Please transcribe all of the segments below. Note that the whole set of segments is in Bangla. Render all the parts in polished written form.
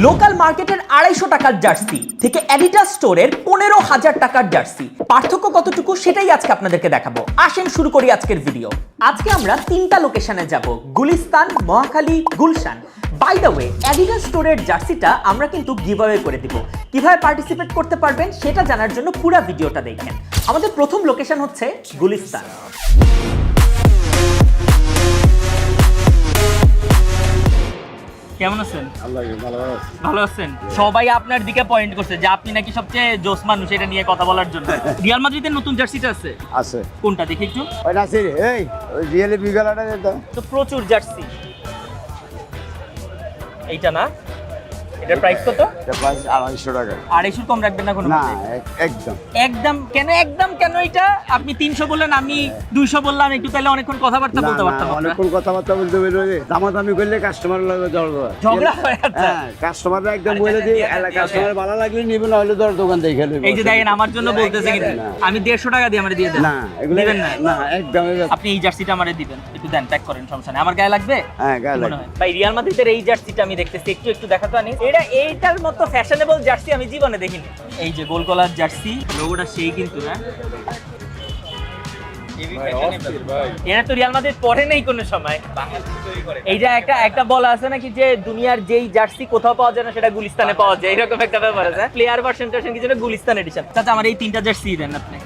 লোকাল মার্কেটের 250 টাকার জার্সি থেকে অ্যাডিডাস স্টোরের 15,000 টাকার জার্সি, পার্থক্য কতটুকু সেটাই আজকে আপনাদেরকে দেখাবো। আসেন শুরু করি আজকের ভিডিও। আজকে আমরা 3টা লোকেশনে যাব, Gulistan, Mohakhali, Gulshan. By the way, Adidas স্টোরের জার্সিটা আমরা কিন্তু গিভঅ্যাওয়ে করে দিব। কিভাবে পার্টিসিপেট করতে পারবেন সেটা জানার জন্য পুরো ভিডিওটা দেখেন। আমাদের প্রথম লোকেশন হচ্ছে গুলিস্তান। কেমন আছেন? ভালো আছেন? সবাই আপনার দিকে পয়েন্ট করছে যে আপনি নাকি সবচেয়ে জোস মানুষ এটা নিয়ে কথা বলার জন্য। রিয়াল মাদ্রিদের নতুন জার্সিটা আছে? আছে। কোনটা দেখি একটু? ওই নাসির, এই ওই রিয়েলি বিগালাটা দে তো। তো প্রচুর জার্সি। এইটা না? এটার প্রাইস কত? এটা প্রাইস 250 টাকা। 250 কম রাখবেন না কোনো? না, মতে? একদম। একদম কেন এটা? আপনি 300 বললেন, আমি 200 বললাম, একটু তাহলে অনেকক্ষণ কথাবার্তা বলতে পারতাম। অনেকক্ষণ কথাবার্তা বলতে বলতে দামাদামি করলে কাস্টমার লাগে ঝগড়া হয়। আচ্ছা, হ্যাঁ, কাস্টমাররা একদম বলে দিই, কাস্টমার ভালো লাগলে নিবে, না হলে দোকান দেখে নেবে। এই যে দেখেন আমার জন্য বলতেছে কিন্তু আমি 150 টাকা দিয়ে আমারে দিয়ে দেন। না, এগুলো দিবেন না? না, একদম। আপনি এই জার্সিটা আমারে দিবেন, একটু দেন, প্যাক করেন, সমস্যা নেই। আমার গায়ে লাগবে? হ্যাঁ, গায়ে কি মনে লাগবে। হয়? ভাই রিয়াল মাদ্রিদের এই জার্সিটা আমি দেখতেছি, একটু দেখাতো আনি। এইটার মতো ফ্যাশনেবল জার্সি আমি জীবনে দেখিনি। এই যে গোল কলার জার্সি, লোগোটা সেই কিন্তু না। এরা তো রিয়াল মাদ্রিদ পরে নেই কোনো সময়। এইটা একটা বলা আছে নাকি যে দুনিয়ার যেই জার্সি কোথাও পাওয়া যায় না সেটা গুলিস্তানে পাওয়া যায়, এরকম একটা ব্যাপার আছে। প্লেয়ার ভার্সন টার্সন কিছু না, গুলিস্তান এডিশন। চাচা আমার এই 3টা জার্সি দেন আপনি।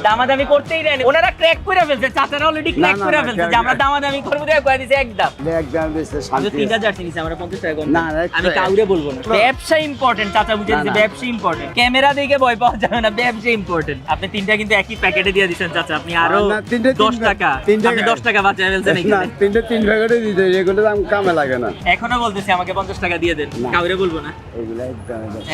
দামাদামি করতেই দেন, ওনারা ক্র্যাক করে ফেলছে, চাচারা অলরেডি ক্র্যাক করে ফেলছে যে আমরা দামাদামি করবো, দিয়ে কয়ে দিছে একদম। একদম বেশি আমি শান্তি। 3টা জার্সি নিছি, আমরা 50 টাকা কম। না, আমি কাউরে বলবো না। ব্যবসা ইম্পর্টেন্ট, চাচা বুঝে দিয়েছে, ব্যবসা ইম্পর্টেন্ট। ক্যামেরা দেখে ভয় পাওয়া যাবে না, ব্যবসা ইম্পর্টেন্ট। আপনি 3টা কিন্তু একই প্যাকেটে দিয়ে দিচ্ছেন চাচা, আপনি আরো না, 10 টাকা, আপনি 10 টাকা বাঁচিয়ে ফেলছেন না, এখানে। 3 প্যাকেটে দিতে, এগুলো দাম কামে লাগে না। এখনো বলতেছি আমাকে 50 টাকা দিয়ে দেন, কাউরে বলবো না। এগুলো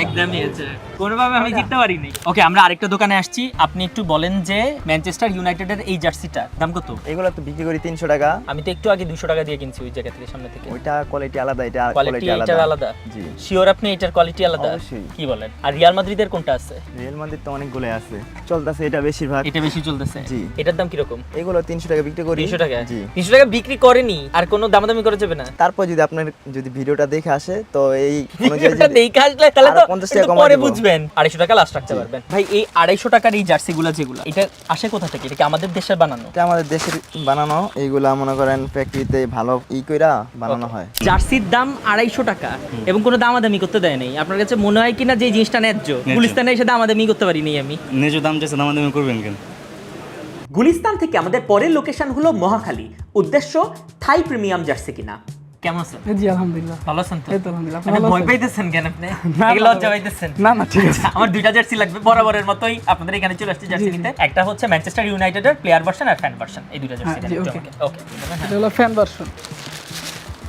একদমই আছে, কোনোভাবে আমি জিততে পারিনি। ওকে, আমরা আরেকটা দোকানে আসছি। আপনি একটু বলেন যে ম্যানচেস্টার ইউনাইটেডের এই জার্সিটা দাম কত? এগুলো তো বিক্রি করি 300 টাকা। আমি তো একটু আগে 200 টাকা দিয়ে কিনছি ওই জায়গা থেকে, সামনে থেকে। ওইটা কোয়ালিটি আলাদা, এটা কোয়ালিটি কোয়ালিটি এটার আলাদা। আলাদা? জি। শিওর আপনি এটার কোয়ালিটি আলাদা? অবশ্যই। কি বলেন? আর রিয়াল মাদ্রিদের কোনটা আছে? রিয়েল মাদ্রিদ তো অনেকগুলো আছে, চলতেছে এটা বেশিরভাগ। এটা বেশি চলতেছে? জি। এটার দাম কি রকম? এগুলো 300 টাকা বিক্রি করি। 300 টাকা? জি। 300 টাকা বিক্রি করেনি, আর কোনো দামাদামি করা যাবে না? তারপর যদি আপনার ভিডিওটা দেখে আসে তো এই অনুযায়ী এটা যদি দেখে আসলে তাহলে তো আরো 50 টাকা একটু কমায় পরে দিব। বুঝবেন। 250 টাকা লাস্ট রাখতে পারবেন। ভাই এই 250 টাকার এই জার্সিগুলো যেগুলো, এটা আসে কোথা থেকে? এটা কি আমাদের দেশের বানানো? এটা আমাদের দেশের বানানো, এইগুলা মনে করেন ফ্যাক্টরিতে ভালো কইরা বানানো হয়। জার্সির দাম 250 টাকা এবং কোনো দামাদামি করতে দেয় নাই। আপনার কাছে মনে হয় কিনা যে এই জিনিসটা ন্যায্য? গুলিস্তানে এসে দামাদামি করতে পারিনি আমি। ন্যায্য দাম চাইছে, দামাদামি করবেন কেন? গুলিস্তান থেকে আমাদের পরের লোকেশন হলো মহাখালী। উদ্দেশ্য থাই প্রিমিয়াম জার্সি কিনা। কেমন আছেন? জি আলহামদুলিল্লাহ। ভালো আছেন তো? এই তো আলহামদুলিল্লাহ। আপনি আপনি ভালো ভয় আছেন? পাইতেছেন কেন আপনি? না, এগুলো না, লজ্জা পাইতেছেন? না না ঠিক আছে। আমার 2টা জার্সি লাগবে বরাবরের মতোই। আপনাদের এখানে চলে আসছে জার্সি নিতে। একটা হচ্ছে ম্যানচেস্টার ইউনাইটেডের প্লেয়ার ভার্সন আর ফ্যান ভার্সন, এই 2টা জার্সি হ্যাঁ, জি, দেন। okay. ওকে এটা হলো ফ্যান ভার্সন,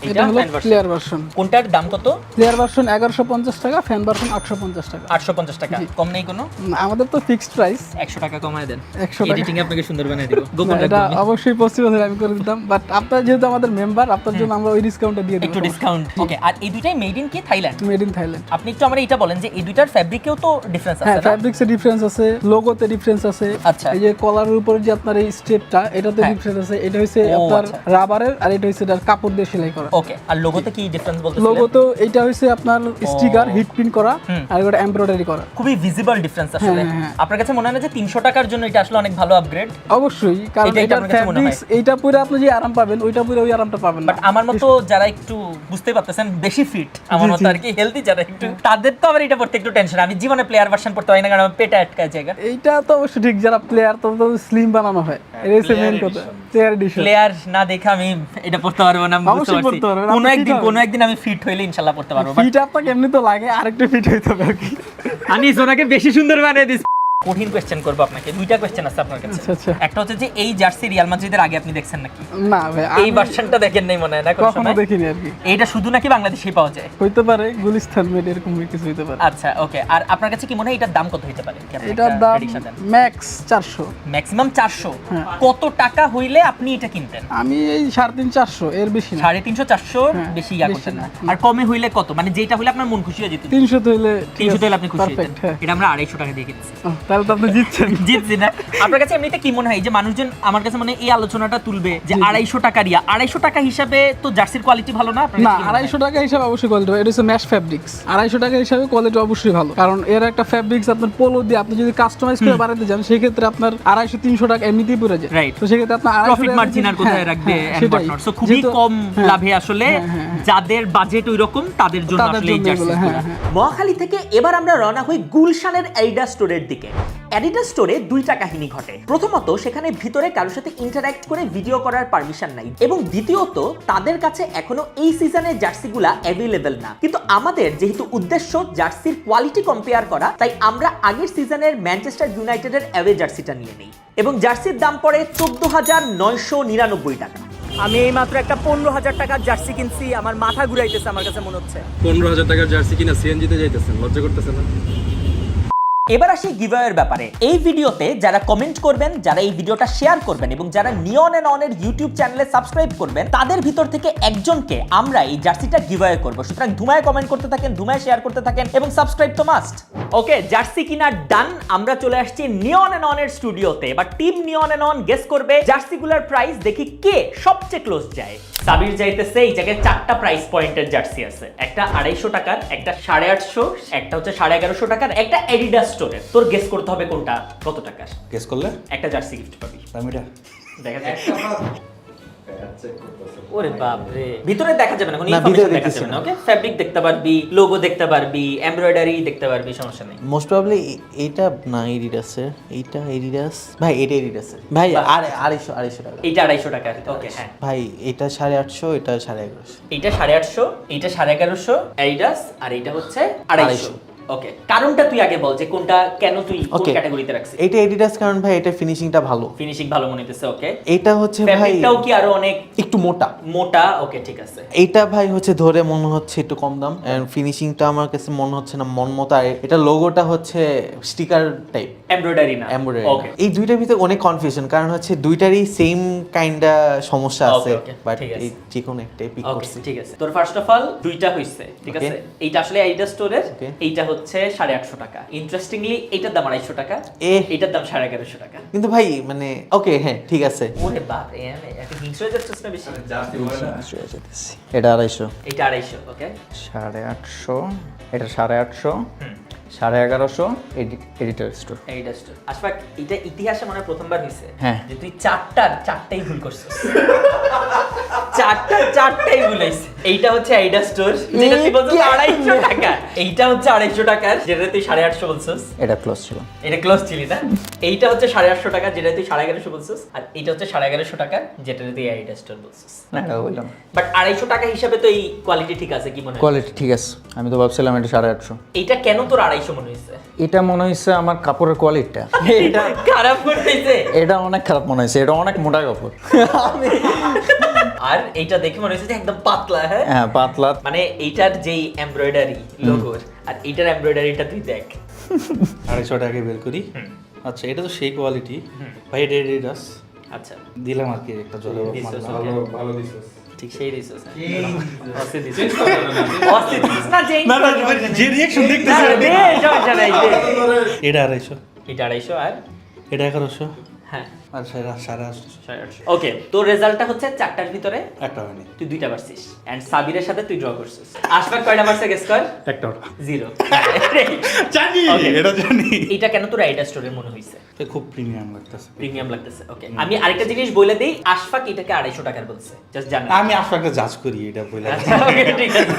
এটা এটা হলো ফ্যান ভার্সন। Player version. কোনটার দাম কত? প্লেয়ার ভার্সন 1150 টাকা, ফ্যান ভার্সন 850 টাকা। 850 টাকা, কম নেই কোনো? আমাদের তো ফিক্সড প্রাইস 100 টাকা কমায় দেন। 100 টাকা। এডিটিং এ আপনাকে সুন্দর বানিয়ে দিব। গোপন এটা রাখবেন। অবশ্যই পসিবল আমি করে দিতাম, বাট আপনারা যেহেতু আমাদের মেম্বার, আপনার জন্য আমরা ওই ডিসকাউন্টটা দিয়ে দেব। একটু ডিসকাউন্ট। ওকে, আর এই দুইটাই মেড ইন কি থাইল্যান্ড? Made in Thailand. আপনি একটু আমরা এটা বলেন যে এই দুইটার ফ্যাব্রিকেও তো ডিফারেন্স হ্যাঁ, আছে না? ফ্যাব্রিক্সে ডিফারেন্স আছে, লোগোতে ডিফারেন্স আছে। আচ্ছা। এই যে কলারের উপরে যে আপনার এই স্টেপটা, এটাতে হ্যাঁ। ডিফারেন্স আছে। এটা হচ্ছে ও, আপনার আচ্ছা। রাবারের, আর এটা হচ্ছে এটার কাপড় দিয়ে সেলাই করা। ওকে, আর লোগোতে কি ডিফারেন্স বলতেছিলেন? লোগো তো এটা হচ্ছে আপনার স্টিকার হিট প্রিন্ট করা, হুম। আর এটা এমব্রয়ডারি করা। খুবই ভিজিবল ডিফারেন্স আসলে। হ্যাঁ, হ্যাঁ। আপনার কাছে মনে হয় না যে 300 টাকার জন্য এটা আসলে অনেক ভালো আপগ্রেড? অবশ্যই, কারণ এটাই তো এটার আমার কাছে মনে হয়। ফ্যাব্রিক্স, এইটা পরে আপনি যে আরাম পাবেন, ওইটা পরে ওই আরামটা পাবেন না। বাট আমার মতো যারা একটু বুঝতে পারতেছেন বেশি ফিট, আমার জি, মতো জি। আর কি হেলদি যারা একটু, তাদের তো আবার এটা পড়তে একটু টেনশন। আমি জীবনে প্লেয়ার ভার্সন পড়তে পারি না, কারণ আমার পেটে আটকায় জায়গা। এইটা তো অবশ্যই ঠিক, যারা প্লেয়ার তো স্লিম বানানো হয়, এটা হচ্ছে মেইন কথা। Player addition. প্লেয়ার না দেখে আমি এটা পড়তে পারবো না, আমি বুঝতে অবশ্যই পারছি। পড়তে পারবেন, কোনো আপনি একদিন fit কোনো একদিন আমি ফিট হইলে ইনশাআল্লাহ পড়তে পারবো। But ফিট আপনাকে এমনি তো লাগে, আরেকটু ফিট হইতে হবে আর কি। আমি সোনাকে বেশি সুন্দর বানিয়ে দিস। কঠিন কোশ্চেন করবো আপনাকে, 2টা কোশ্চেন আছে আপনার কাছে। আচ্ছা, আচ্ছা। একটা হচ্ছে যে এই জার্সি রিয়াল মাদ্রিদের আগে আপনি দেখছেন নাকি? না ভাই, এই ভার্সনটা দেখেন নাই মনে হয় না কোনো কখনো সময়? দেখিনি আর কি। এইটা শুধু নাকি বাংলাদেশেই পাওয়া যায়? হইতে পারে গুলিস্তান মেড, এরকম কিছু হইতে পারে। আচ্ছা, ওকে। আর আপনার কাছে কি মনে হয় এটার দাম কত হতে পারে? এটার দাম ম্যাক্স 400। ম্যাক্সিমাম 400। হ্যাঁ। কত টাকা হইলে আপনি এটা কিনতেন? আমি এই 350-400 এর বেশি না। 350 400 হ্যাঁ, বেশি ইয়া বেশি করতেন না? না। আর কমে হইলে কত? মানে যেটা হইলে আপনার মন খুশি হয়ে যেত? 300 তো হইলে 300 হইলে আপনি খুশি হতেন। পারফেক্ট। হ্যাঁ, এটা আমরা 250 টাকা দিয়ে কিনছি। তাহলে তো আপনি জিতছেন। জিতছি না? আপনার কাছে এমনিতে কি মনে হয় এই যে মানুষজন আমার কাছে মানে এই আলোচনাটা তুলবে যে 250 টাকা রিয়া, 250 টাকা হিসাবে তো জার্সির কোয়ালিটি ভালো না? আপনার না, কাছে কি মনে হয়? 250 টাকা হিসাবে অবশ্যই কোয়ালিটি, এটা হচ্ছে ম্যাশ ফ্যাব্রিক্স। 250 টাকা হিসাবে কোয়ালিটি অবশ্যই ভালো, কারণ এর একটা ফ্যাব্রিক্স আপনার পোলো দিয়ে আপনি যদি কাস্টমাইজ করে বানাতে যান সেই ক্ষেত্রে আপনার 250-300 টাকা এমনিতেই পড়ে যায়। Right. তো সেক্ষেত্রে আপনার 250 প্রফিট টাকা মার্জিন আর কোথায় রাখবে এন্ড সেটাই। পার্টনার, সো খুবই যেহেতু- কম হ্যাঁ। লাভে আসলে যাদের বাজেট ওই রকম তাদের জন্য তাদের আসলে এই জন্য এগুলো, জার্সিগুলো। হ্যাঁ, মহাখালী থেকে এবার আমরা রওনা হই গুলশানের অ্যাডিডাস স্টোরের দিকে। অ্যাডিডাস স্টোরে দুইটা কাহিনী ঘটে। প্রথমত, সেখানে ভিতরে কারোর সাথে ইন্টারঅ্যাক্ট করে ভিডিও করার পারমিশন নাই, এবং দ্বিতীয়ত তাদের কাছে এখনো এই সিজনের জার্সিগুলা অ্যাভেলেবেল না। কিন্তু আমাদের যেহেতু উদ্দেশ্য জার্সির কোয়ালিটি কম্পেয়ার করা, তাই আমরা আগের সিজনের ম্যানচেস্টার ইউনাইটেডের অ্যাওয়ে জার্সিটা নিয়ে নিই, এবং জার্সির দাম পড়ে 14,999 টাকা। আমি এই মাত্র একটা 15,000 টাকার জার্সি কিনছি, আমার মাথা ঘুরাইতেছে, আমার কাছে মনে হচ্ছে। 15,000 টাকার জার্সি কিনা সিএনজিতে যাইতেছেন, লজ্জা করতেছেন না? এবার আসি গিভঅ্যাওয়ের ব্যাপারে। এই ভিডিওতে যারা কমেন্ট করবেন, যারা এই ভিডিওটা শেয়ার করবেন এবং যারা নিয়ন এন্ড অনের ইউটিউব চ্যানেলে সাবস্ক্রাইব করবেন, তাদের ভিতর থেকে একজনকে আমরা এই জার্সিটা গিভঅ্যাওয়ে করব। সুতরাং ধুমায় কমেন্ট করতে থাকেন, ধুমায় শেয়ার করতে থাকেন, এবং সাবস্ক্রাইব তো মাস্ট। ওকে, জার্সি কিনা ডান। আমরা চলে আসছি নিয়ন এন্ড অনের স্টুডিওতে। এবার team Neon and On guess করবে জার্সিগুলোর প্রাইস, দেখি কে সবচেয়ে ক্লোজ যায়। সাবির যাইতেছে, এই জায়গায় 4টা প্রাইস পয়েন্টের জার্সি আছে, একটা 250 টাকার, একটা 850, একটা হচ্ছে 1150 টাকার, একটা এডিডাস স্টোরের। তোর গেস করতে হবে কোনটা কত টাকার। গেস করলে একটা জার্সি গিফট পাবি। দামিটা দেখা যাক। ওরে বাপ রে, ভিতরে দেখা যাবে না, কোনো না, ইনফরমেশন ভিতরে দেখা যাবে না। ওকে, ফ্যাব্রিক দেখতে পারবি, লোগো দেখতে পারবি, এমব্রয়ডারি দেখতে পারবি, সমস্যা নেই। মোস্ট প্রবাবলি এইটা না এডিডাসের, এইটা এডিডাস ভাই, এটা এডিডাসের ভাই। আর 250 টাকা এইটা 250 টাকা। ওকে, হ্যাঁ, ভাই, এটা 850, এটা 1150। এইটা 850, এইটা 1150 এডিডাস, আর এইটা হচ্ছে 250। ওকে, কারণটা তুই আগে বল যে কোনটা, কেন তুই কোন ওকে, ক্যাটাগরিতে রাখছিস। এটা এডিডাস কারণ ভাই এটা ফিনিশিংটা ভালো। ফিনিশিং ভালো মনে হইতেছে। ওকে, এটা হচ্ছে ভাই ফ্যাব্রিকটাও কি আরো অনেক একটু মোটা। মোটা। ওকে, ঠিক আছে। এইটা ভাই হচ্ছে ধরে মনে হচ্ছে একটু কম দাম, এন্ড ফিনিশিংটা আমার কাছে মনে হচ্ছে না মন মতো। আর এটা লোগোটা হচ্ছে স্টিকার টাইপ, এমব্রয়ডারি না। এমব্রয়ডারি। ওকে, এই দুইটার ভিতরে অনেক কনফিউশন, কারণ হচ্ছে দুইটারই সেম কাইন্ডা সমস্যা আছে, Okay, বাট ঠিক আছে। এই যে কোনো একটাই পিক ওকে, করছি। ঠিক আছে। তোর ফার্স্ট অফ অল দুইটা হইছে, ঠিক আছে। এইটা আসলে এডিডাস স্টোরের, Okay. এইটা হচ্ছে 850 টাকা। ইন্টারেস্টিংলি এইটার দাম 250 টাকা, এইটার দাম 1150 টাকা। কিন্তু ভাই মানে ওকে, হ্যাঁ ঠিক আছে। ওরে বাপ রে, একটা হিংস হয়ে যাচ্ছে না বেশি। এটা 250, এইটা 250। ওকে, 850, এটা 850, 1150 এডিটর স্টোর। এইটা স্টোর। আশফাক, এটা ইতিহাসে মনে হয় প্রথমবার হইছে হ্যাঁ। যে তুই চারটাই ভুল করছিস। চারটাই ভুল হইছে। এইটা হচ্ছে এইডা স্টোর, যেটা তুই বলছিস 250 টাকা। এইটা হচ্ছে 250 টাকার, যেটা তুই 850 বলছিস। এটা ক্লোজ ছিল। এটা ক্লোজ ছিলি না। এইটা হচ্ছে 850 টাকা, যেটা তুই 1150 বলছিস, আর এইটা হচ্ছে 1150 টাকা, যেটা তুই এইডা স্টোর বলছিস। না, এটা বললাম বাট 250 টাকা হিসাবে তো এই কোয়ালিটি ঠিক আছে, কি মনে হয়? কোয়ালিটি ঠিক আছে। আমি তো ভাবছিলাম এটা 850। এইটা কেন তোর 250 মনে হইছে? এটা মনে হয়েছে আমার কাপড়ের কোয়ালিটিটা, এটা খারাপ মনে হইছে। এটা অনেক খারাপ মনে হয়েছে, এটা অনেক মোটা কাপড়। আর এইটা দেখে মনে হচ্ছে যে একদম পাতলা। হ্যাঁ, হ্যাঁ, পাতলা। মানে এইটার যেই এমব্রয়ডারি লোগোর, আর এইটার এমব্রয়ডারিটা তুই দেখ। 250 টাকা বের করি। আচ্ছা, এটা তো সেই কোয়ালিটি ভাই, এটা এডিডাস আচ্ছা, দিলাম আর কি একটা জলে দিছস, ভালো দিছস। ঠিক সেই দিছস। অসে দিছস। অসে দিছস না, যেই না যে রিঅ্যাকশন দেখতেছি না, দে, সমস্যা নাই, দে। এটা 250, এটা 250 আর এটা 1100, হ্যাঁ আর 850, 850। ওকে, তোর রেজাল্টটা হচ্ছে চারটার ভিতরে একটা হয়নি। তুই দুইটা পারছিস, এন্ড সাবিরের সাথে তুই ড্র করছিস। আশফাক কয়টা পারছে গেস কর? একটা জিরো। জানি, Okay. এটা জানি। এটা কেন তোর আইডা স্টোরে মনে হইছে? এটা খুব প্রিমিয়াম লাগতেছে। প্রিমিয়াম লাগতেছে। ওকে, আমি আরেকটা জিনিস বলে দেই, আশফাক এটাকে 250 টাকার বলছে, জাস্ট জানেন। আমি আসলে একটা জাজ করি এটা বলে। আচ্ছা, okay, ঠিক আছে।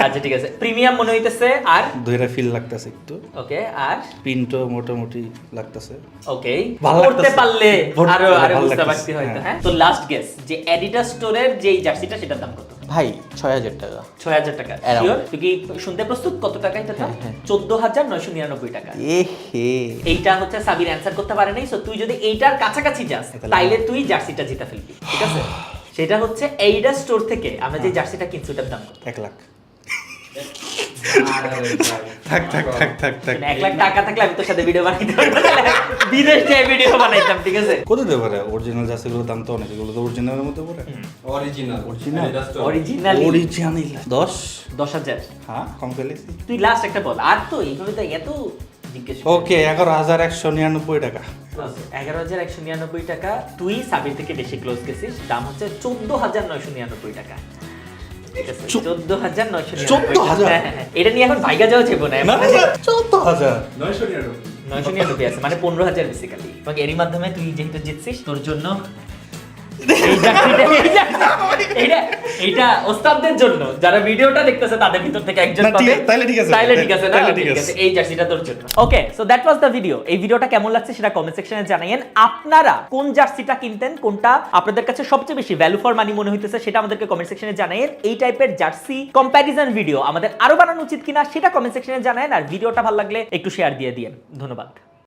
আচ্ছা, ঠিক আছে, প্রিমিয়াম মনে হইতেছে। আর দুইটা ফিল লাগতেছে একটু, ওকে, আর প্রিন্টও মোটামুটি লাগতেছে। ওকে, ভালো করতে লাগতেছে। পারলে আরো ভালো বুঝতে লাগতেছে, পারছি হয়তো। হ্যাঁ। হ্যাঁ, তো লাস্ট গেস যে এডিডাস স্টোরের যে জার্সিটা, সেটার দাম কত? ভাই 6000 টাকা। 6000 টাকা। Around. শিওর? তুই কি শুনতে প্রস্তুত কত টাকা এটা দাম? 14,999 টাকা। এ হে, এইটা হচ্ছে সাবির অ্যানসার করতে পারে নাই, সো তুই যদি এইটার কাছাকাছি যাস তাইলে তুই জার্সিটা জিতে ফেলবি, ঠিক আছে? সেটা হচ্ছে এইডা স্টোর থেকে আমরা যে জার্সিটা কিনছি ওটার দাম কত? 1 লাখ। থাক 1 লাখ টাকা থাকলে আমি তোর সাথে ভিডিও বানাইতে পারতাম, বিদেশ থেকে ভিডিও বানাইতাম, ঠিক আছে? কত দেবে পারে? অরিজিনাল জার্সিগুলোর দাম তো অনেক, এগুলো তো অরিজিনালের মধ্যে পড়ে। অরিজিনালি 10? 10,000। হ্যাঁ, কম ফেলেছি। তুই লাস্ট একটা বল, আর তো এইভাবে তো এত জিজ্ঞেস ওকে 11,199 টাকা। 11,199 টাকা। তুই সাবির থেকে বেশি ক্লোজ গেছিস, দাম হচ্ছে 14,999 টাকা। ঠিক আছে, 14,999 14,000? হ্যাঁ। এটা নিয়ে এখন ভাইগা যাওয়া যাবে না, না না 14,000 999 আছে, মানে 15,000 বেসিক্যালি। এবং এরই মাধ্যমে তুই যেহেতু জিতছিস, তোর জন্য এইটা ওস্তাদদের জন্য, যারা ভিডিওটা দেখতেছে তাদের ভিতর থেকে একজন না, ঠিক পাবে। আছে, তাইলে ঠিক আছে, তাইলে ঠিক আছে না? তাইলে ঠিক ঠিক আছে। আছে, এই জার্সিটা তোর জন্য। Okay, so that was the video. এই ভিডিওটা কেমন লাগছে সেটা কমেন্ট সেকশনে জানাইয়েন। আপনারা কোন জার্সিটা কিনতেন, কোনটা আপনাদের কাছে সবচেয়ে বেশি ভ্যালু ফর মানি মনে হইতেছে সেটা আমাদেরকে কমেন্ট সেকশনে জানাইয়েন। এই টাইপের জার্সি কম্প্যারিজন ভিডিও আমাদের আরো বানানো উচিত কিনা সেটা কমেন্ট সেকশনে জানাইয়েন। আর ভিডিওটা ভালো লাগলে একটু শেয়ার দিয়ে দিয়েন। ধন্যবাদ।